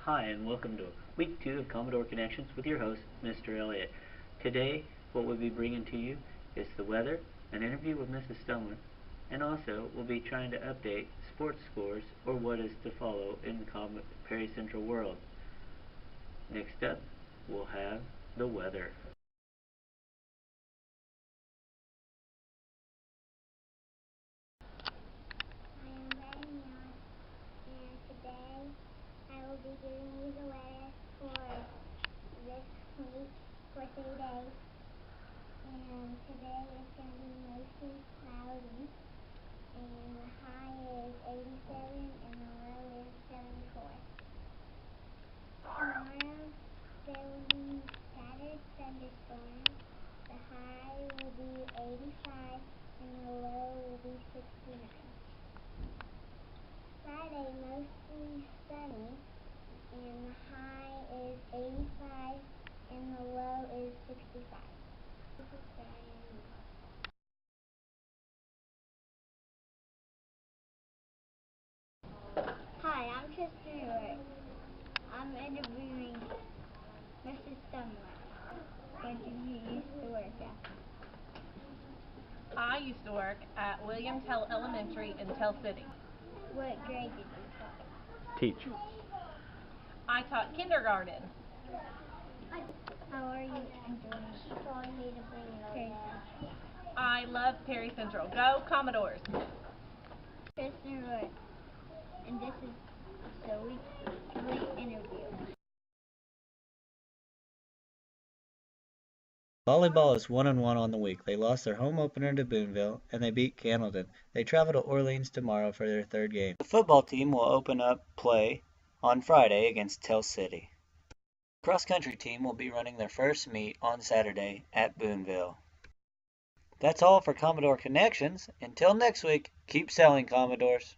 Hi, and welcome to week 2 of Commodore Connections with your host, Mr. Elliott. Today, what we'll be bringing to you is the weather, an interview with Mrs. Stumler, and also we'll be trying to update sports scores or what is to follow in the Perry Central world. Next up, we'll have the weather. I will be giving you the weather for this week for 3 days. And today is going to be mostly cloudy. And the high is 87 and the low is 74. Tomorrow there will be scattered thunderstorms. The high will be 85 and the low will be 69. Friday mostly sunny, and the high is 85 and the low is 65. This is Diane. Hi, I'm Tristan Roy. I'm interviewing Mrs. Stumler. Where did you used to work at? I used to work at William Tell Elementary in Tell City. What grade did you taught? Teach. I taught kindergarten. How are you enjoying it? She told me to bring it over. I love Perry Central. Go Commodores! Tristan Roy, and this is the weekly interview. Volleyball is 1-1 on the week. They lost their home opener to Boonville, and they beat Candleton. They travel to Orleans tomorrow for their third game. The football team will open up play on Friday against Tell City. The cross-country team will be running their first meet on Saturday at Boonville. That's all for Commodore Connections. Until next week, keep selling, Commodores.